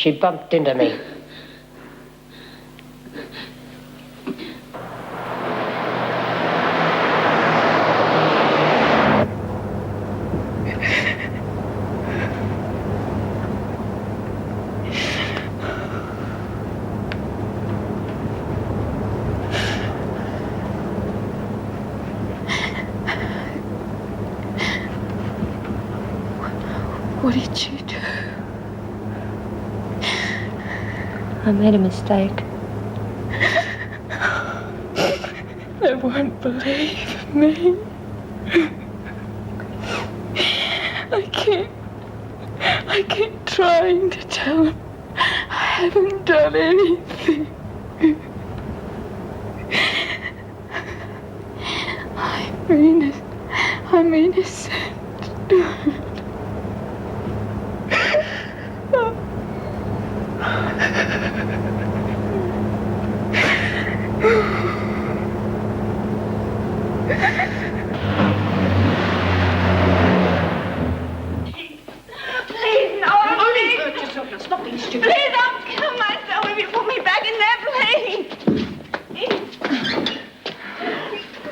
She bumped into me. What did you do? I made a mistake. They won't believe me. I keep trying to tell them I haven't done anything. I'm innocent.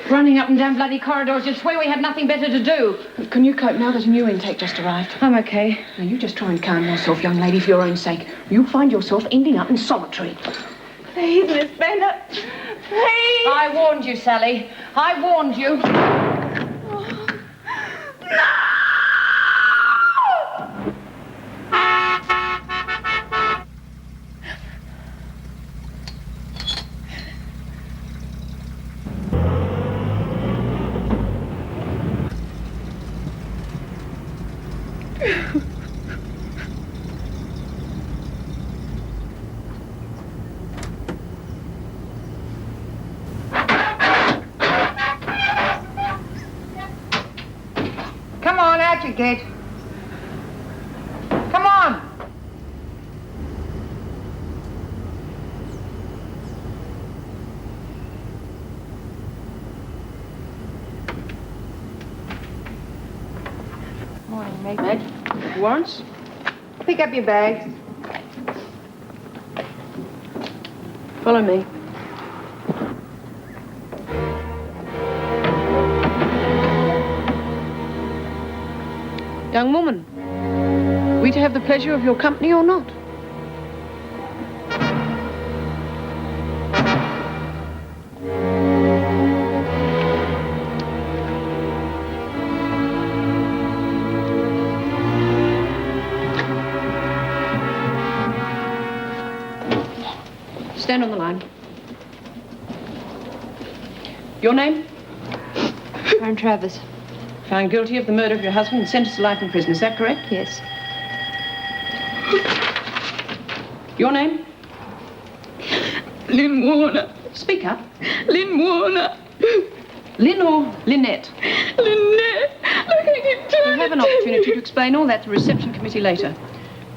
Running up and down bloody corridors, you'd swear we had nothing better to do. Can you cope now that a new intake just arrived? I'm okay. Now, you just try and calm yourself, young lady, for your own sake. You'll find yourself ending up in solitary. Please, Miss Bennett. Please. I warned you, Sally. I warned you. No! Come on, out you get. Come on. Morning, Meg. Meg, warrants? Pick up your bags. Follow me. Young woman, are we to have the pleasure of your company or not? Stand on the line. Your name? I'm Travers. Found guilty of the murder of your husband and sentenced to life in prison. Is that correct? Yes. Your name? Lynn Warner. Speak up. Lynn Warner. Lynn or Lynette? Lynette. Look, I keep trying You'll have an opportunity to explain all that to the reception committee later.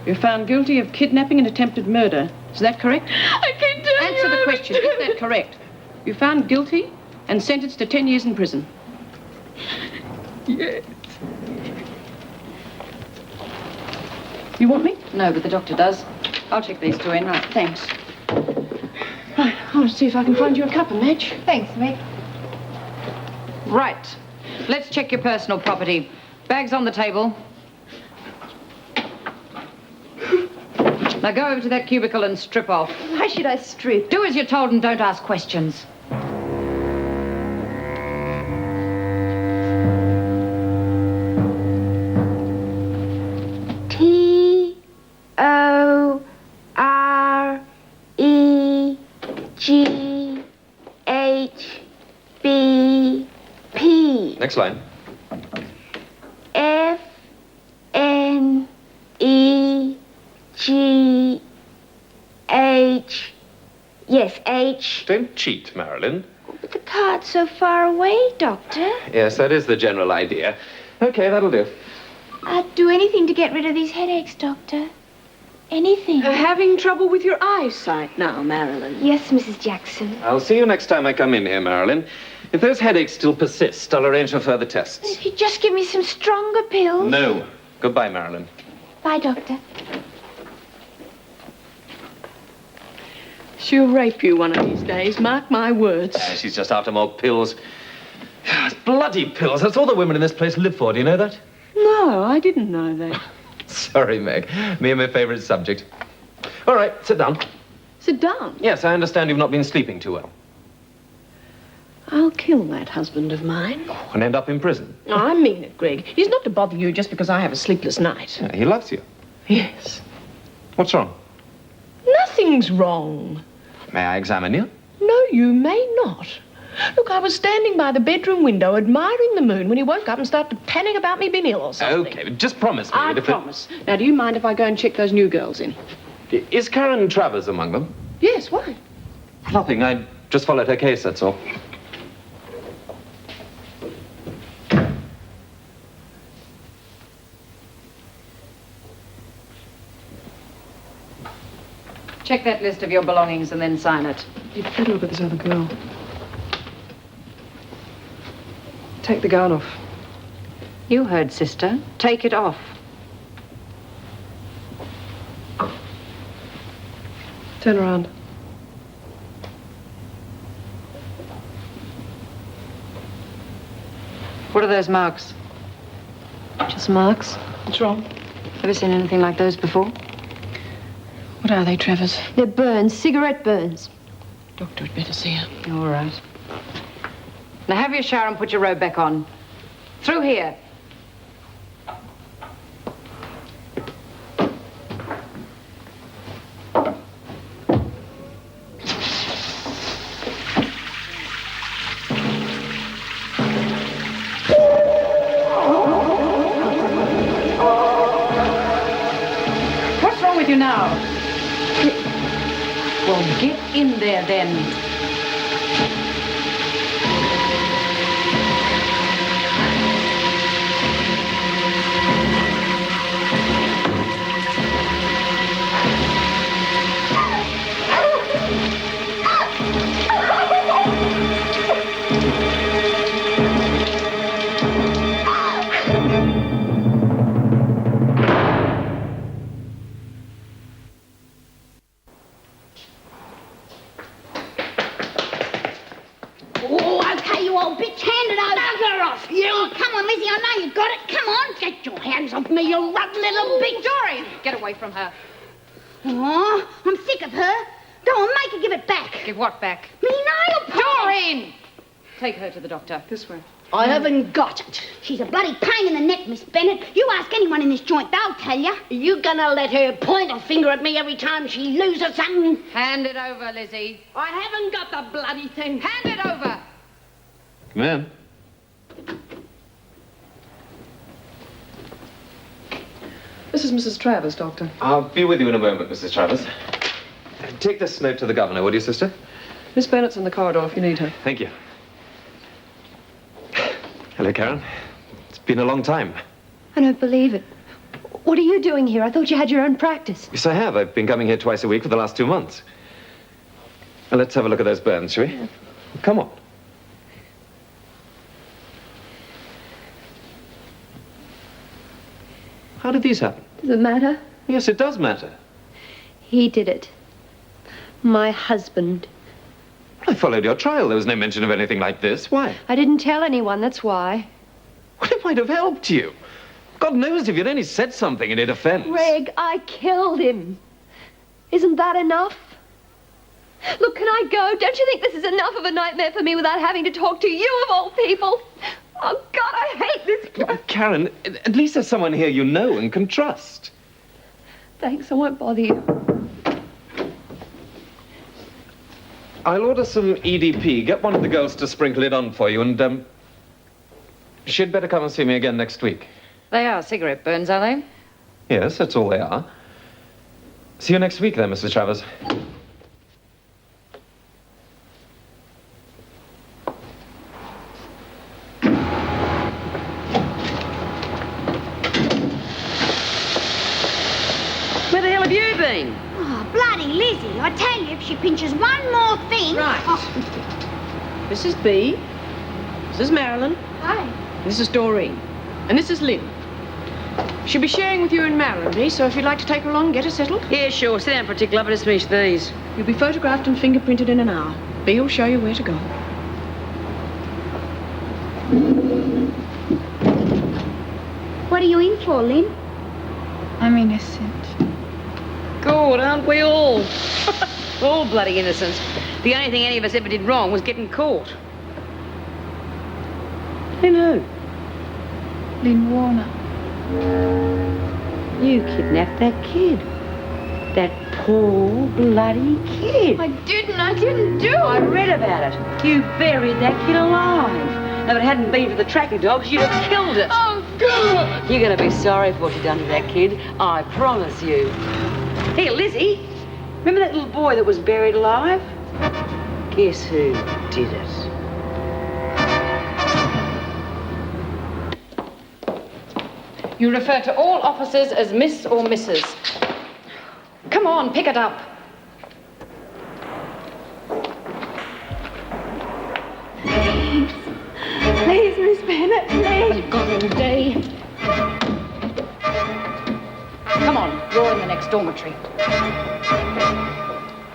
You're found guilty of kidnapping and attempted murder. Is that correct? I keep telling Answer you. the question. Is that correct? You're found guilty and sentenced to 10 years in prison. Yes. You want me? No, but the doctor does. I'll check these two in. Right, thanks. Right, I'll see if I can find you a cuppa, Madge. Thanks, Meg. Right. Let's check your personal property. Bags on the table. Now go over to that cubicle and strip off. Why should I strip? Do as you're told and don't ask questions. T-O-R-E-G-H-B-P. Next line. F-N-E-G-H. Yes, H. Don't cheat, Marilyn. But the card's so far away, Doctor. Yes, that is the general idea. Okay, that'll do. I'd do anything to get rid of these headaches, Doctor. Anything. Having trouble with your eyesight now, Marilyn? Yes, Mrs. Jackson. I'll see you next time I come in here, Marilyn. If those headaches still persist, I'll arrange for further tests. If you'd just give me some stronger pills. No. Goodbye, Marilyn. Bye, Doctor. She'll rape you one of these days, mark my words. She's just after more pills. It's bloody pills. That's all the women in this place live for. Do you know that? No, I didn't know that. Sorry, Meg. Me and my favourite subject. All right, sit down. Sit down. Yes, I understand you've not been sleeping too well. I'll kill that husband of mine. And end up in prison. No, I mean it, Greg. He's not to bother you just because I have a sleepless night. Yeah, he loves you. Yes. What's wrong? Nothing's wrong. May I examine you? No, you may not. Look, I was standing by the bedroom window admiring the moon when he woke up and started panicking about me being ill or something. Okay, but just promise me. I that if promise. Now, do you mind if I go and check those new girls in? Is Karen Travers among them? Yes, why? Nothing. I just followed her case, that's all. Check that list of your belongings and then sign it. You'd better look at this other girl. Take the gown off. You heard, sister. Take it off. Turn around. What are those marks? Just marks. What's wrong? Ever seen anything like those before? What are they, Travers? They're burns, cigarette burns. Doctor had better see her. All right. Now have your shower and put your robe back on. Through here. What's wrong with you now? Well, get in there then. Oh, okay, you old bitch, hand it over. Bugger off, you! Oh, come on, Lizzie, I know you got it. Come on, get your hands off me, you rotten little bitch. Dorian, get away from her. Oh, I'm sick of her. Go on, make her give it back. Give what back? Me nail polish. Doreen! Take her to the doctor. This way. I haven't got it. She's a bloody pain in the neck, Miss Bennett. You ask anyone in this joint, they'll tell you. Are you gonna let her point a finger at me every time she loses something? Hand it over, Lizzie. I haven't got the bloody thing. Hand it over. Come in. This is Mrs. Travers, Doctor. I'll be with you in a moment, Mrs. Travers. Take this note to the governor, would you, sister? Miss Bennett's in the corridor if you need her. Thank you. Hello, Karen. It's been a long time. I don't believe it. What are you doing here? I thought you had your own practice. Yes, I have. I've been coming here twice a week for the last 2 months. Well, let's have a look at those burns, shall we? Yeah. Come on. How did these happen? Does it matter? Yes, it does matter. He did it. My husband. I followed your trial. There was no mention of anything like this. Why? I didn't tell anyone, that's why. Well, it might have helped you. God knows if you'd only said something in defense. Greg, I killed him. Isn't that enough? Look, can I go? Don't you think this is enough of a nightmare for me without having to talk to you of all people? Oh, God, I hate this place. Karen, at least there's someone here you know and can trust. Thanks, I won't bother you. I'll order some EDP. Get one of the girls to sprinkle it on for you, and, she'd better come and see me again next week. They are cigarette burns, are they? Yes, that's all they are. See you next week, then, Mrs. Travers. Where the hell have you been? Oh, bloody Lizzie, I tell you, if she pinches one more thing... Right. Oh, This is B. This is Marilyn. hi. This is Doreen. And this is Lynn. She'll be sharing with you and Marilyn, so if you'd like to take her along, get her settled. Yeah, sure. Sit down for a tick, love. Let's finish these. You'll be photographed and fingerprinted in an hour. Bea will show you where to go. What are you in for, Lynn? I'm innocent. Good, aren't we all? All bloody innocents. The only thing any of us ever did wrong was getting caught. Lynn who? Lynn Warner. You kidnapped that kid. That poor bloody kid. I didn't do I it. read about it. You buried that kid alive. Now, if it hadn't been for the tracker dogs, you'd have killed it. Oh, God. You're going to be sorry for what you've done to that kid. I promise you. Here, Lizzie. Remember that little boy that was buried alive? Guess who did it? You refer to all officers as Miss or Mrs. Come on, pick it up. Please, Miss Bennett, please. God every day. Come on, you're in the next dormitory.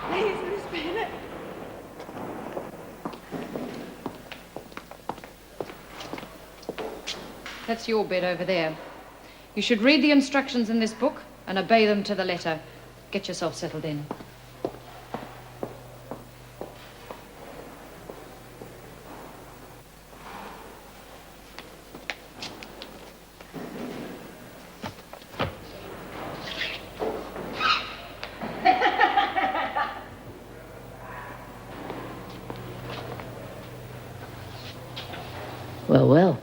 Please, Miss Bennett. That's your bed over there. You should read the instructions in this book and obey them to the letter. Get yourself settled in. Well, well.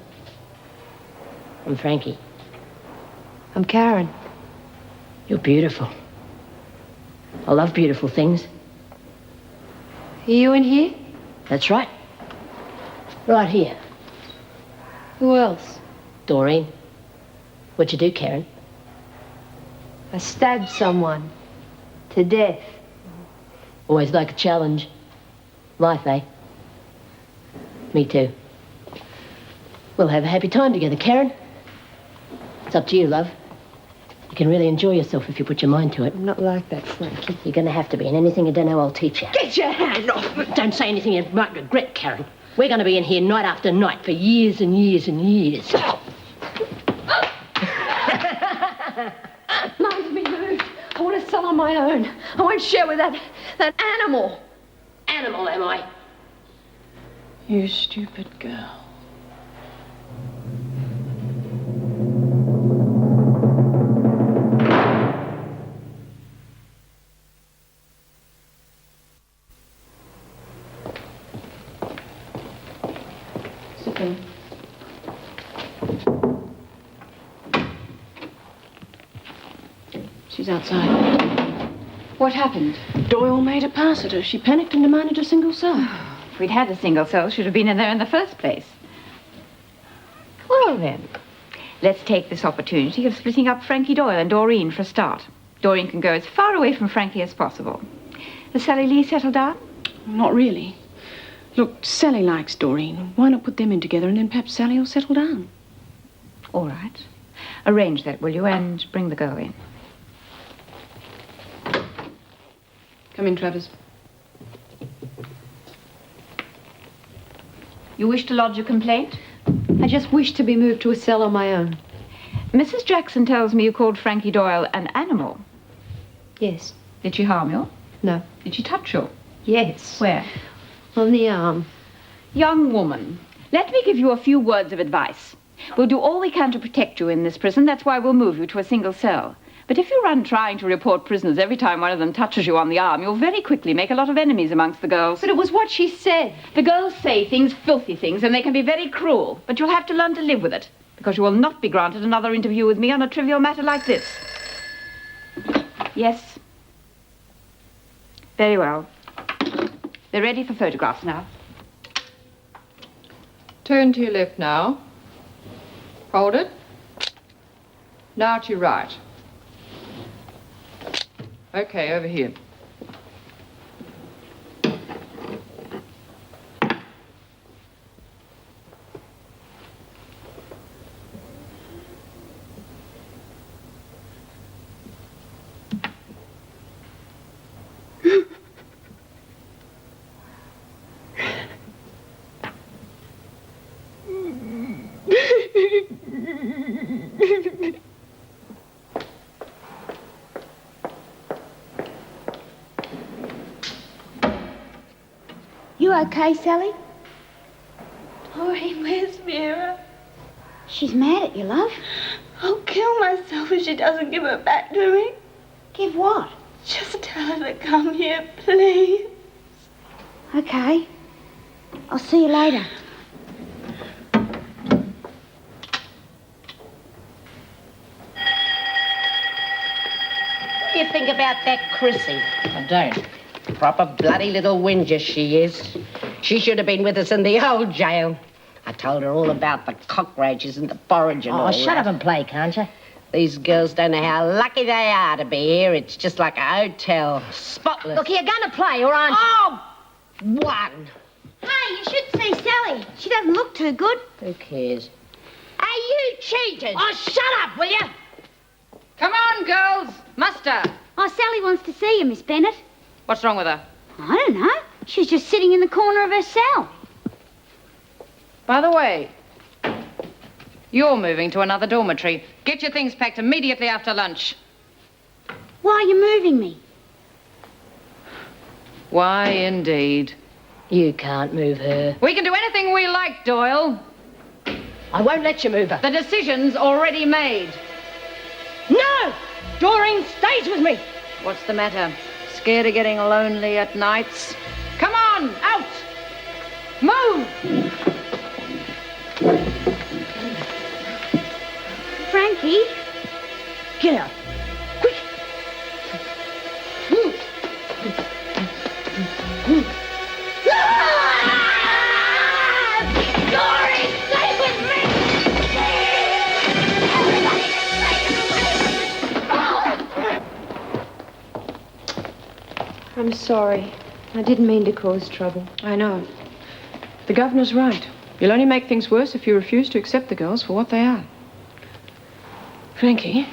I'm Frankie. I'm Karen. You're beautiful. I love beautiful things. Are you in here? That's right. Right here. Who else? Doreen. What'd you do, Karen? I stabbed someone. To death. Always like a challenge. Life, eh? Me too. We'll have a happy time together, Karen. It's up to you, love. You can really enjoy yourself if you put your mind to it. I'm not like that, Frankie. You're going to have to be, and anything you don't know, I'll teach you. Get your hand off me! Don't say anything you might regret, Karen. We're going to be in here night after night for years and years and years. Mine's been moved. I want to sell on my own. I won't share with that animal. Animal, am I? You stupid girl. Sit down. She's outside. What happened? Doyle made a pass at her. She panicked and demanded a single cell. If we'd had a single cell, she'd have been in there in the first place. Well, then, let's take this opportunity of splitting up Frankie Doyle and Doreen for a start. Doreen can go as far away from Frankie as possible. Has Sally Lee settled down? Not really. Look, Sally likes Doreen. Why not put them in together and then perhaps Sally will settle down? All right. Arrange that, will you, and bring the girl in. Come in, Travers. You wish to lodge a complaint? I just wish to be moved to a cell on my own. Mrs. Jackson tells me you called Frankie Doyle an animal. Yes. Did she harm you? No. Did she touch you? Yes. Where? On the arm. Young woman, let me give you a few words of advice. We'll do all we can to protect you in this prison. That's why we'll move you to a single cell. But if you run trying to report prisoners every time one of them touches you on the arm, you'll very quickly make a lot of enemies amongst the girls. But it was what she said. The girls say things, filthy things, and they can be very cruel. But you'll have to learn to live with it, because you will not be granted another interview with me on a trivial matter like this. Yes? Very well. They're ready for photographs now. Turn to your left now. Hold it. Now to your right. Okay, over here. You okay, Sally? Doreen, where's Mira? She's mad at you, love. I'll kill myself if she doesn't give her back to me. Give what? Just tell her to come here, please. Okay. I'll see you later. What do you think about that Chrissy? I don't. Proper bloody little whinger she is. She should have been with us in the old jail. I told her all about the cockroaches and the porridge and all Oh, shut up and play, can't you? These girls don't know how lucky they are to be here. It's just like a hotel. Spotless. Look, you're going to play, or aren't you? Oh, one. Hey, you should see Sally. She doesn't look too good. Who cares? Hey, you cheaters! Oh, shut up, will you? Come on, girls. Muster. Oh, Sally wants to see you, Miss Bennett. What's wrong with her? I don't know. She's just sitting in the corner of her cell. By the way, you're moving to another dormitory. Get your things packed immediately after lunch. Why are you moving me? Why, indeed. You can't move her. We can do anything we like, Doyle. I won't let you move her. The decision's already made. No! Doreen stays with me. What's the matter? Scared of getting lonely at nights? Come on, out! Move! Frankie? Get out. Quick. Doreen, stay with me! I'm sorry. I didn't mean to cause trouble. I know. The governor's right. You'll only make things worse if you refuse to accept the girls for what they are. Frankie?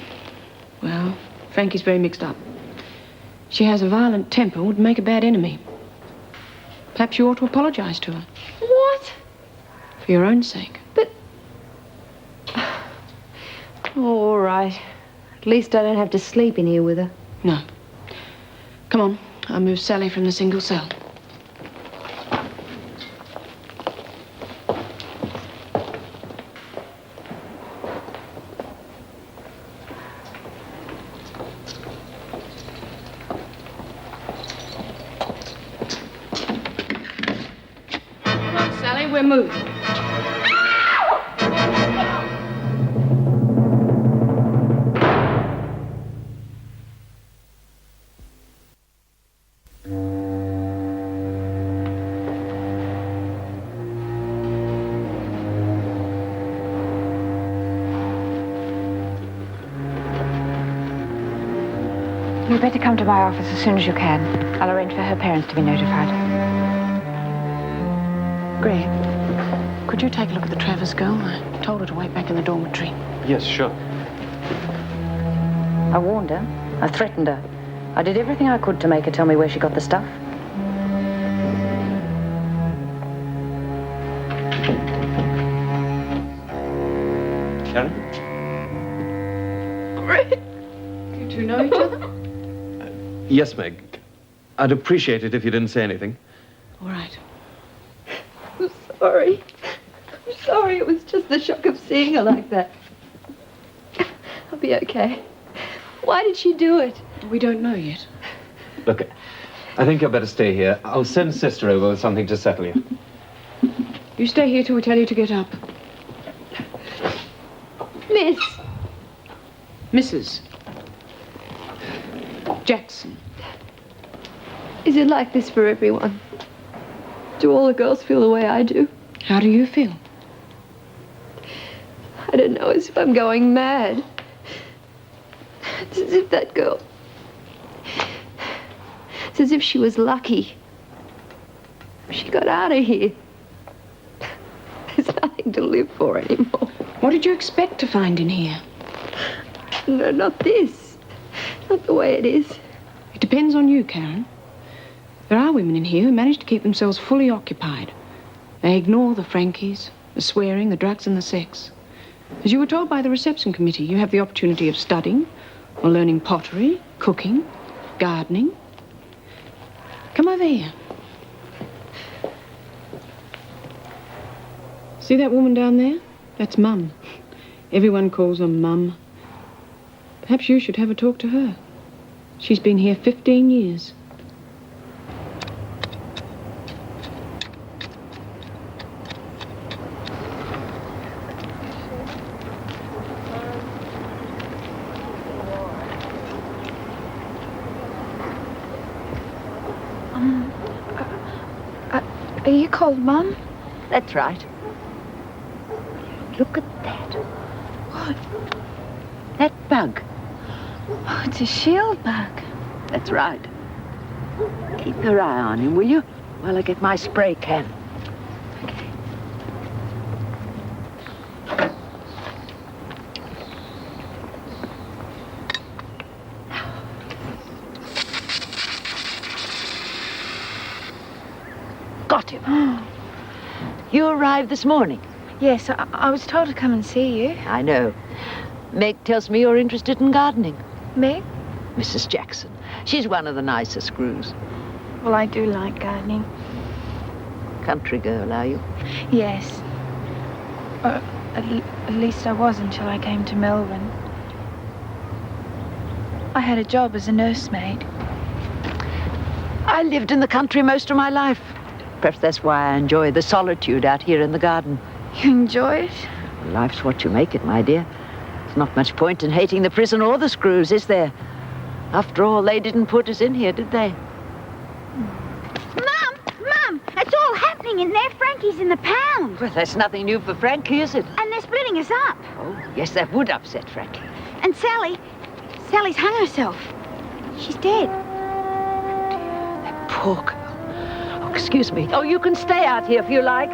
Well, Frankie's very mixed up. She has a violent temper, would make a bad enemy. Perhaps you ought to apologize to her. What? For your own sake. Oh, all right. At least I don't have to sleep in here with her. No. Come on. I'll move Sally from the single cell. Come on, Sally, we're moving. You'd better come to my office as soon as you can. I'll arrange for her parents to be notified. Greg, could you take a look at the Travers girl? I told her to wait back in the dormitory. Yes, sure. I warned her. I threatened her. I did everything I could to make her tell me where she got the stuff. Karen? You two know each other? Yes, Meg. I'd appreciate it if you didn't say anything. All right. I'm sorry. I'm sorry. It was just the shock of seeing her like that. I'll be okay. Why did she do it? We don't know yet. Look, I think you'd better stay here. I'll send Sister over with something to settle you. You stay here till we tell you to get up. Miss. Mrs. Jackson. Is it like this for everyone? Do all the girls feel the way I do? How do you feel? I don't know, as if I'm going mad. It's as if that girl... It's as if she was lucky. She got out of here. There's nothing to live for anymore. What did you expect to find in here? No, not this. Not the way it is. It depends on you, Karen. There are women in here who manage to keep themselves fully occupied. They ignore the Frankies, The swearing, the drugs and the sex. As you were told by the reception committee, you have the opportunity of studying or learning pottery, cooking, gardening. Come over here. See that woman down there? That's Mum. Everyone calls her Mum. Perhaps you should have a talk to her. She's been here 15 years. Are you called Mum? That's right. Look at that. What? That bug. Oh, it's a shield bug. That's right. Keep your eye on him, will you? While I get my spray can. Got him. You arrived this morning. Yes, I was told to come and see you. I know. Meg tells me you're interested in gardening. Meg? Mrs. Jackson. She's one of the nicer screws. Well, I do like gardening. Country girl, are you? Yes. At least I was until I came to Melbourne. I had a job as a nursemaid. I lived in the country most of my life. Perhaps that's why I enjoy the solitude out here in the garden. You enjoy it? Well, life's what you make it, my dear. There's not much point in hating the prison or the screws, is there? After all, they didn't put us in here, did they? Mum, it's all happening in there. Frankie's in the pound. Well, that's nothing new for Frankie, is it? And they're splitting us up. Oh, yes, that would upset Frankie. And Sally's hung herself. She's dead. That poor girl. Oh, excuse me. Oh, you can stay out here if you like.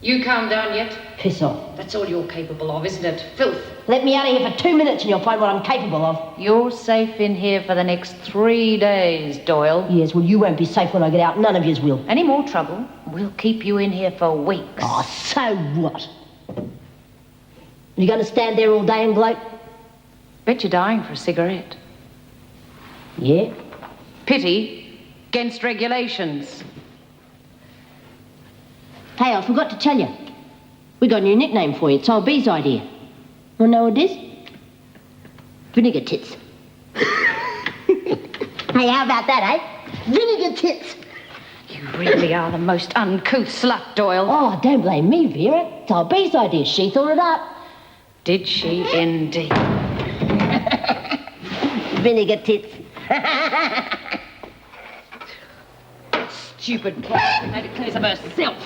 You calm down yet? Piss off. That's all you're capable of, isn't it? Filth. Let me out of here for 2 minutes and you'll find what I'm capable of. You're safe in here for the next 3 days, Doyle. Yes, well, you won't be safe when I get out. None of yous will. Any more trouble, we'll keep you in here for weeks. Oh, so what? You going to stand there all day and gloat? Bet you're dying for a cigarette. Yeah? Pity against regulations. Hey, I forgot to tell you. We got a new nickname for you. It's old B's idea. Want to know what it is? Vinegar Tits. Hey, how about that, eh? Vinegar Tits. You really are the most uncouth slut, Doyle. Oh, don't blame me, Vera. It's old B's idea. She thought it up. Did she indeed? Vinegar Tits. Stupid brat. Made it clear of herself.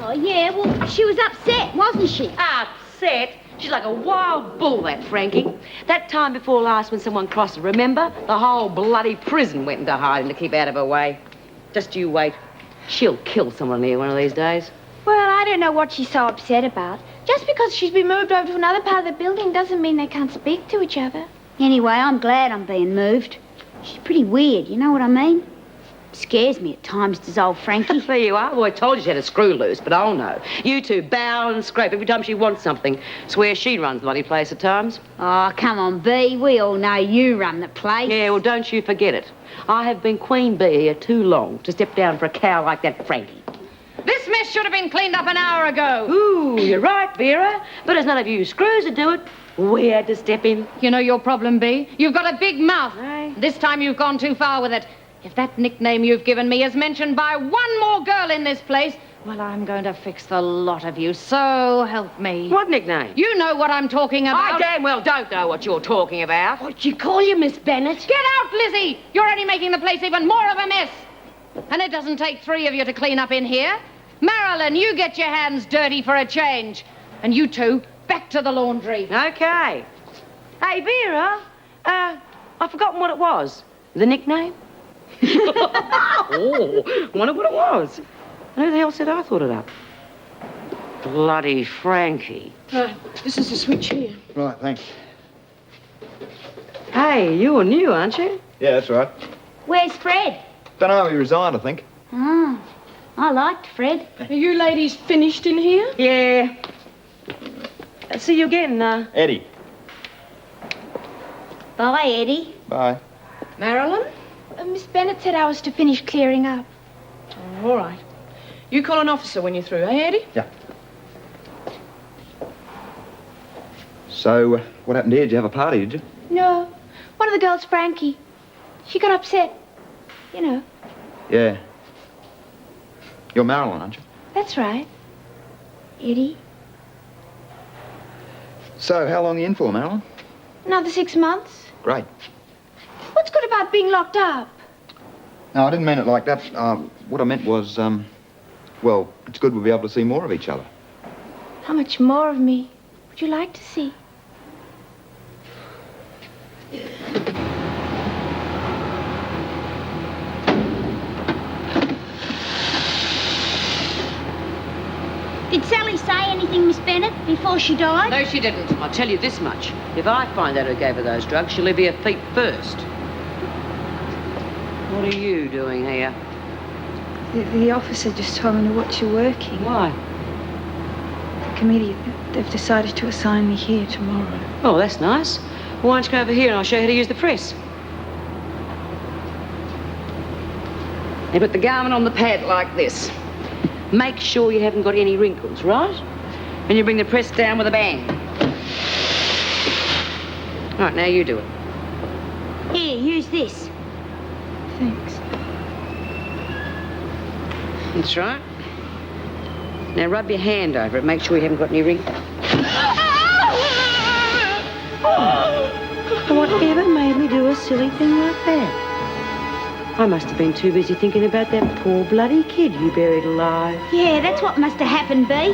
Oh, yeah, well, she was upset, wasn't she? Upset? She's like a wild bull, that Frankie. That time before last when someone crossed her, remember? The whole bloody prison went into hiding to keep out of her way. Just you wait. She'll kill someone here one of these days. Well, I don't know what she's so upset about. Just because she's been moved over to another part of the building doesn't mean they can't speak to each other. Anyway, I'm glad I'm being moved. She's pretty weird, you know what I mean? Scares me at times, does old Frankie. There you are. Well, I told you she had a screw loose, but oh no. You two bow and scrape every time she wants something. Swear she runs the bloody place at times. Oh, come on, Bee. We all know you run the place. Yeah, well, don't you forget it. I have been Queen Bee here too long to step down for a cow like that Frankie. This mess should have been cleaned up an hour ago. Ooh, you're right, Vera. But as none of you screws would do it, we had to step in. You know your problem, B? You've got a big mouth. Aye. This time you've gone too far with it. If that nickname you've given me is mentioned by one more girl in this place, well, I'm going to fix the lot of you, so help me. What nickname? You know what I'm talking about. I damn well don't know what you're talking about. What'd you call you, Miss Bennett? Get out, Lizzie! You're only making the place even more of a mess. And it doesn't take 3 of you to clean up in here. Marilyn, you get your hands dirty for a change. And you two, back to the laundry. Okay. Hey, Vera, I've forgotten what it was. The nickname? Oh, wonder what it was. And who the hell said I thought it up? Bloody Frankie. This is the switch here. Right, thanks. Hey, you're new, aren't you? Yeah, that's right. Where's Fred? Don't know, he resigned, I think. Oh, I liked Fred. Are you ladies finished in here? Yeah. See you again, Eddie. Bye, Eddie. Bye. Marilyn? Miss Bennett said I was to finish clearing up. All right. You call an officer when you're through, eh, Eddie? Yeah. So, what happened here? Did you have a party, did you? No, one of the girls, Frankie. She got upset. You know. Yeah. You're Marilyn, aren't you? That's right. Eddie. So, how long are you in for, Marilyn? Another 6 months. Great. What's good about being locked up? No, I didn't mean it like that. What I meant was, well, it's good we'll be able to see more of each other. How much more of me would you like to see? Did Sally say anything, Miss Bennett, before she died? No, she didn't. I'll tell you this much. If I find out who gave her those drugs, she'll leave her feet first. What are you doing here? The officer just told me to watch you working. Why? The committee, they've decided to assign me here tomorrow. Oh, that's nice. Why don't you go over here and I'll show you how to use the press. They put the garment on the pad like this. Make sure you haven't got any wrinkles, right? And you bring the press down with a bang. Right, now you do it. Here, use this. Thanks. That's right. Now rub your hand over it. Make sure you haven't got any wrinkles. Whatever made me do a silly thing like that? I must have been too busy thinking about that poor bloody kid you buried alive. Yeah, that's what must have happened, Bee.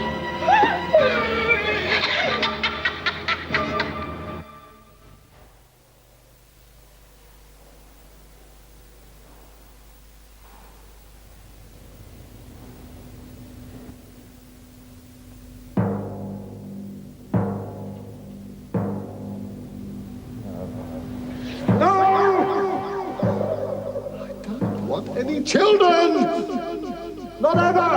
Any children? Not ever!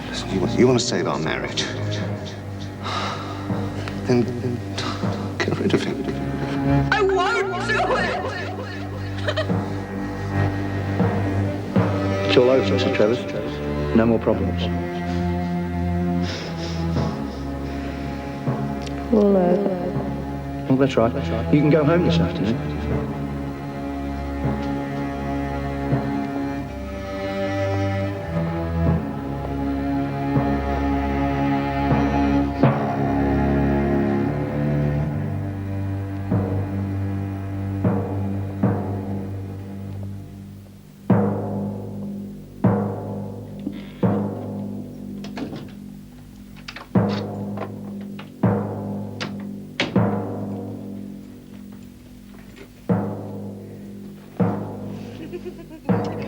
Listen, you want to save our marriage? Then get rid of him. I won't do it! It's all over, Mr. Travers. No more problems. All over. Well, that's right. You can go home this afternoon.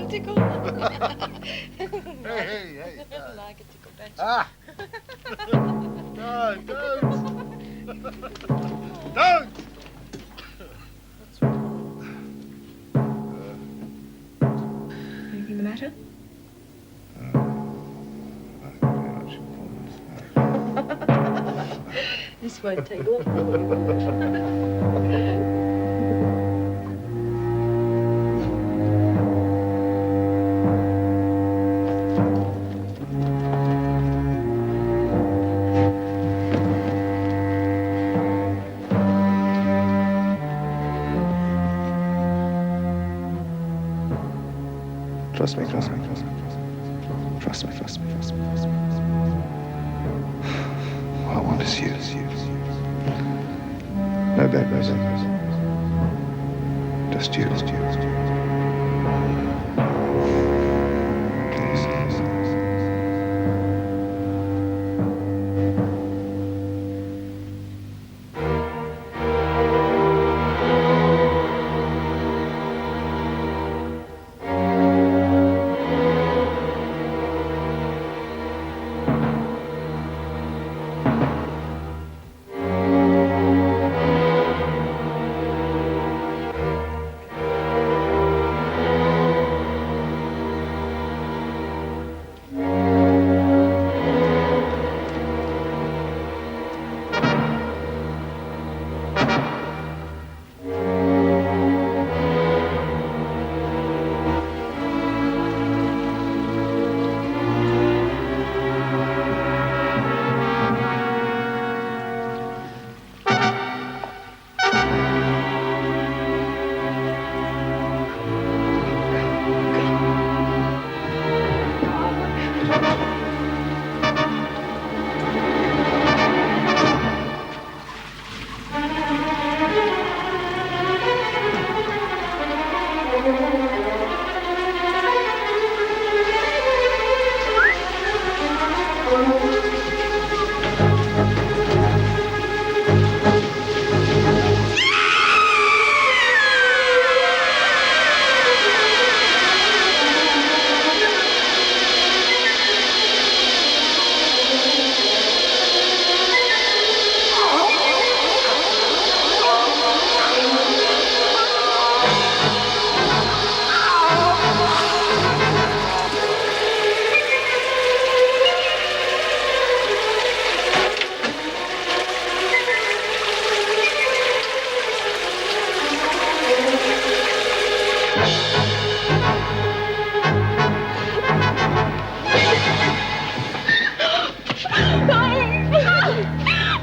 Tickle. Hey. I like a tickle, don't you? Ah! No, don't! Don't! Anything the matter? This This won't take long. Trust me, trust me, trust me, trust me, trust me, trust me, trust me, trust me. All I want is you. No bad news. Just you.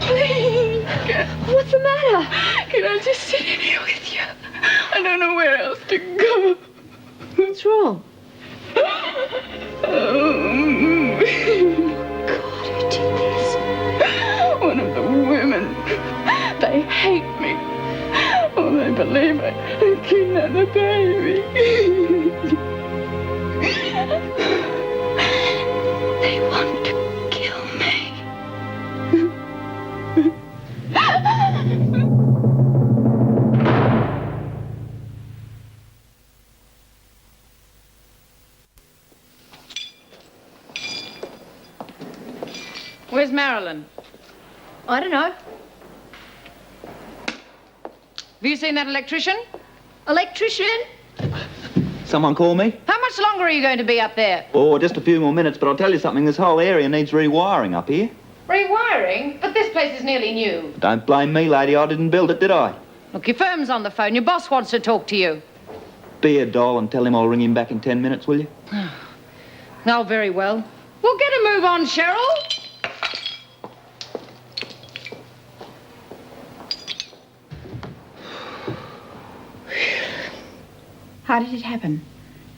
Please. What's the matter? Can I just sit in here with you? I don't know where else to go. What's wrong? God, who did this? One of the women. They hate me. Oh, they believe I kidnapped the baby. They want to kill me. Where's Marilyn? I don't know. Have you seen that electrician? Electrician? Someone call me? How much longer are you going to be up there? Oh, just a few more minutes, but I'll tell you something. This whole area needs rewiring up here. Rewiring? But this place is nearly new. Don't blame me, lady. I didn't build it, did I? Look, your firm's on the phone. Your boss wants to talk to you. Be a doll and tell him I'll ring him back in 10 minutes, will you? Oh, very well. Well, get a move on, Cheryl. How did it happen?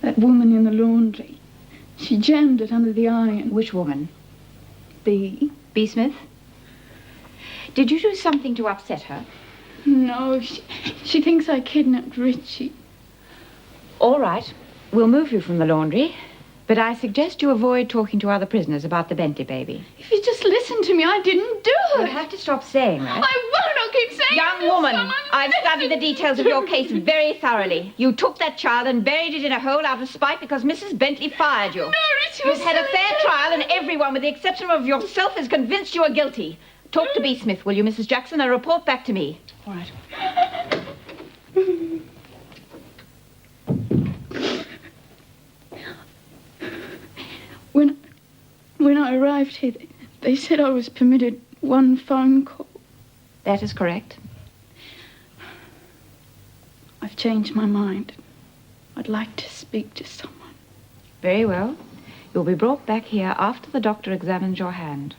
That woman in the laundry. She jammed it under the iron. Which woman? B. B. Smith? Did you do something to upset her? No, she thinks I kidnapped Richie. All right. We'll move you from the laundry. But I suggest you avoid talking to other prisoners about the Bentley baby. If you just listen to me, I didn't do it. You'll have to stop saying that. I won't. I'll keep saying Young woman, I've studied the details of your case very thoroughly. You took that child and buried it in a hole out of spite because Mrs. Bentley fired you. No, Richie was You've had a fair trial and everyone, with the exception of yourself, is convinced you are guilty. Talk to B. Smith, will you, Mrs. Jackson, and report back to me. All right. When I arrived here, they said I was permitted one phone call. That is correct. I've changed my mind. I'd like to speak to someone. Very well. You'll be brought back here after the doctor examines your hand.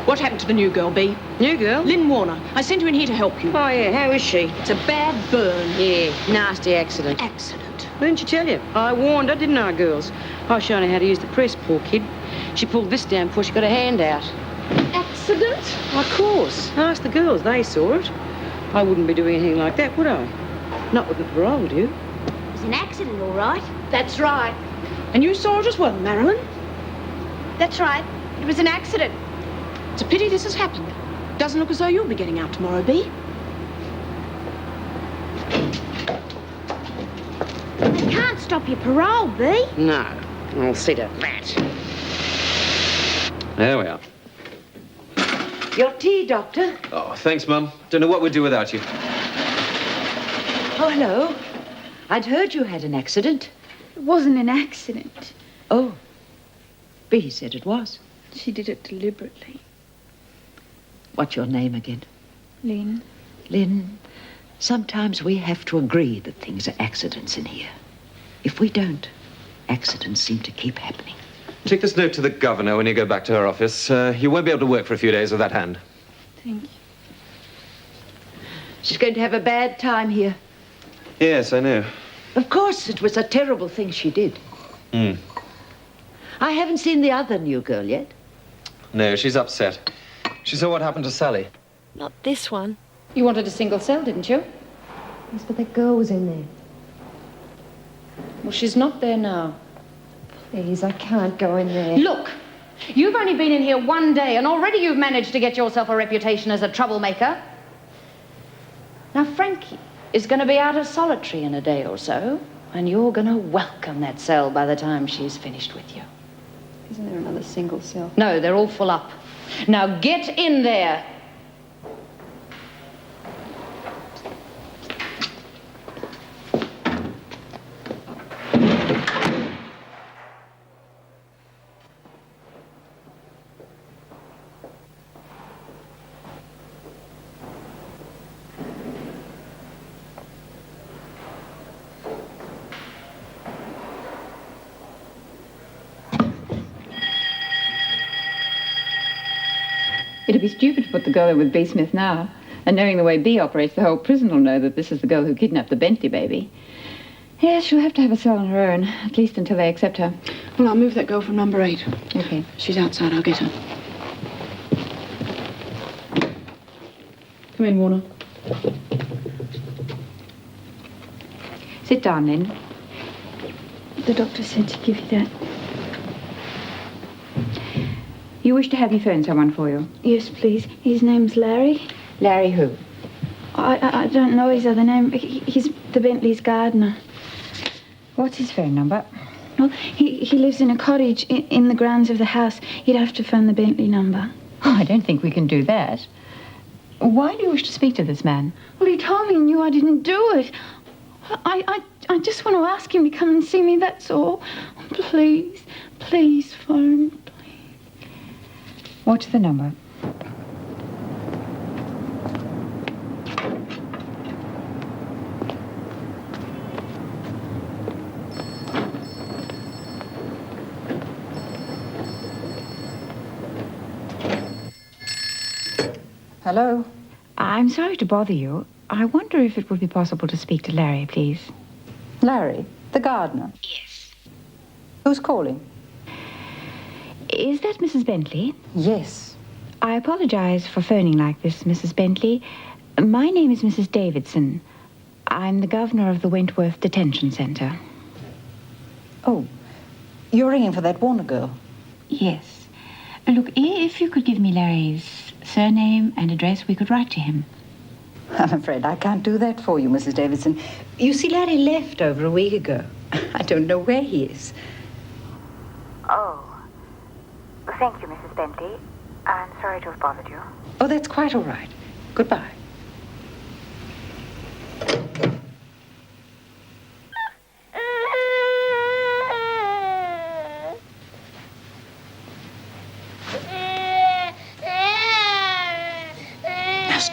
What happened to the new girl, Bea? New girl? Lynn Warner. I sent her in here to help you. Oh, yeah, how is she? It's a bad burn. Yeah, nasty accident. Accident? Why didn't you tell you? I warned her, didn't I, girls? I was showing her how to use the press, poor kid. She pulled this down before she got her hand out. Accident? Of course. Ask the girls, they saw it. I wouldn't be doing anything like that, would I? Not with the parole, do you? It was an accident, all right. That's right. And you saw it as well, Marilyn? That's right. It was an accident. It's a pity this has happened. Doesn't look as though you'll be getting out tomorrow, Bea. They can't stop your parole, Bea. No. I'll see to that. There we are. Your tea, Doctor. Oh, thanks, Mum. Don't know what we'd do without you. Oh, hello. I'd heard you had an accident. It wasn't an accident. Oh. Bea said it was. She did it deliberately. What's your name again? Lynn. Lynn, sometimes we have to agree that things are accidents in here. If we don't, accidents seem to keep happening. Take this note to the governor when you go back to her office. You won't be able to work for a few days with that hand. Thank you. She's going to have a bad time here. Yes, I know. Of course, it was a terrible thing she did. Hmm. I haven't seen the other new girl yet. No, she's upset. She saw what happened to Sally. Not this one. You wanted a single cell, didn't you? Yes, but that girl was in there. Well, she's not there now. Please, I can't go in there. Look, you've only been in here one day, and already you've managed to get yourself a reputation as a troublemaker. Now, Frankie is going to be out of solitary in a day or so, and you're going to welcome that cell by the time she's finished with you. Isn't there another single cell? No, they're all full up. Now get in there. It'd be stupid to put the girl in with Bea Smith now. And knowing the way Bea operates, the whole prison will know that this is the girl who kidnapped the Bentley baby. Yes, she'll have to have a cell on her own, at least until they accept her. Well, I'll move that girl from number 8. Okay. She's outside. I'll get her. Come in, Warner. Sit down, Lynn. The doctor said to give you that. You wish to have me phone someone for you? Yes, please. His name's Larry. Larry who? I don't know his other name. He's the Bentley's gardener. What's his phone number? Well, he lives in a cottage in the grounds of the house. You'd have to phone the Bentley number. Oh, I don't think we can do that. Why do you wish to speak to this man? Well, he told me and knew I didn't do it. I just want to ask him to come and see me, that's all. Please, please phone. What's the number? Hello? I'm sorry to bother you. I wonder if it would be possible to speak to Larry, please. Larry, the gardener? Yes. Who's calling? Is that Mrs. Bentley? Yes. I apologize for phoning like this, Mrs. Bentley. My name is Mrs. Davidson. I'm the governor of the Wentworth Detention Center. Oh, you're ringing for that Warner girl? Yes. Look, if you could give me Larry's surname and address, we could write to him. I'm afraid I can't do that for you, Mrs. Davidson. You see, Larry left over a week ago. I don't know where he is. Oh. Thank you, Mrs. Bentley. I'm sorry to have bothered you. Oh, that's quite all right. Goodbye.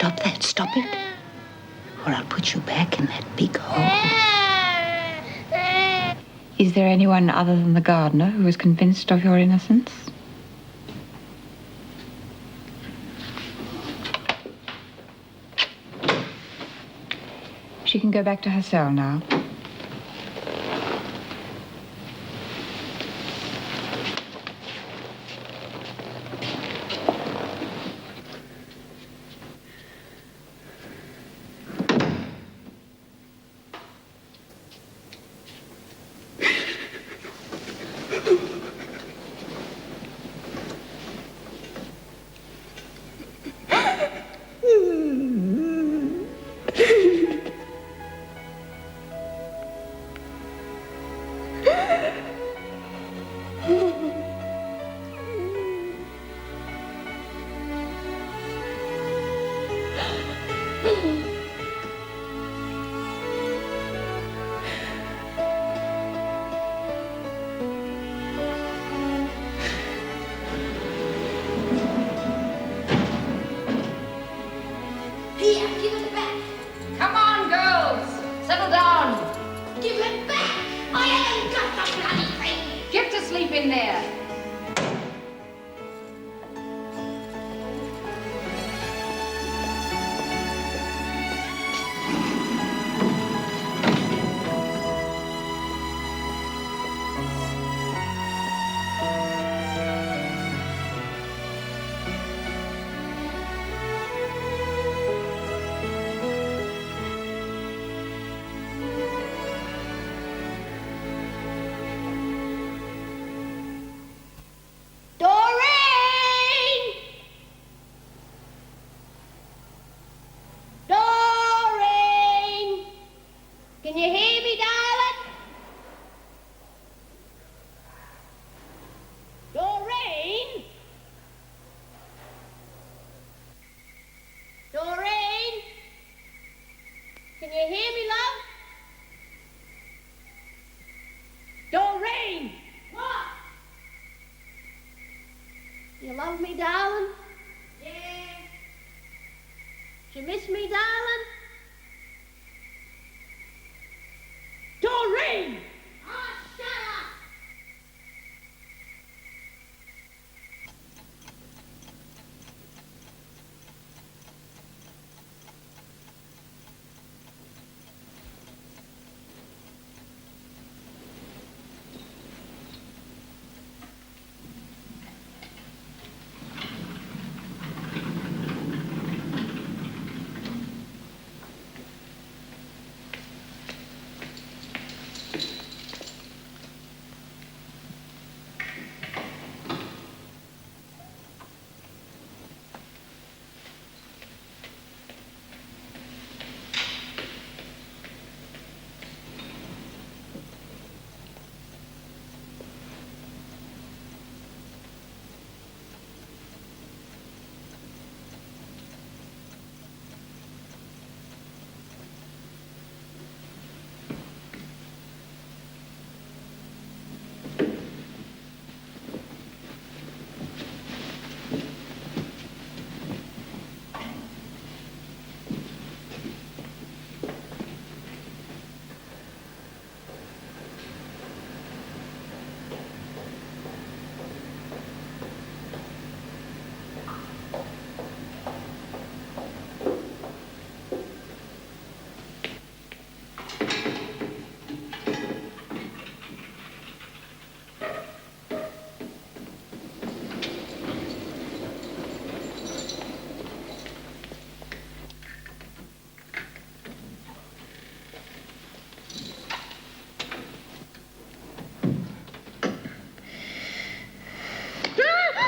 Stop that. Stop it. Or I'll put you back in that big hole. Is there anyone other than the gardener who is convinced of your innocence? She can go back to her cell now. Here, give it back. Come on, girls. Settle down. Give it back. I ain't got the bloody thing. Get to sleep in there. Doreen! Doreen! Can you hear me, darling? Doreen? Doreen? Can you hear me, love? Doreen! What? You love me, darling? Yeah. You miss me, darling? Doreen! Oh,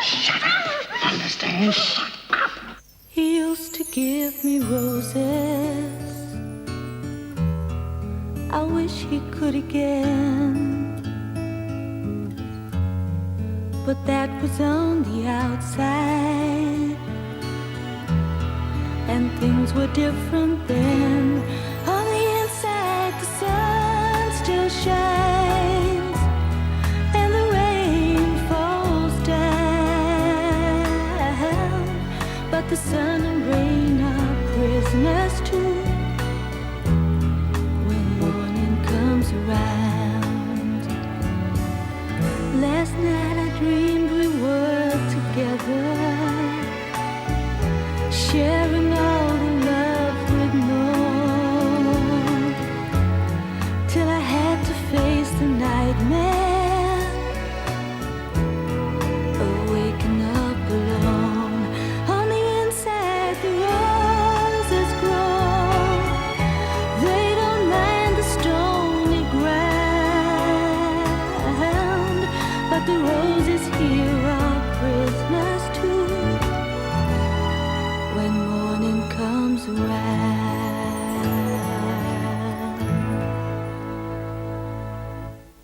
shut up! Understand? Shut up. He used to give me roses. I wish he could again. But that was on the outside, and things were different then. On the inside, the sun still shines, and the rain falls down, but the sun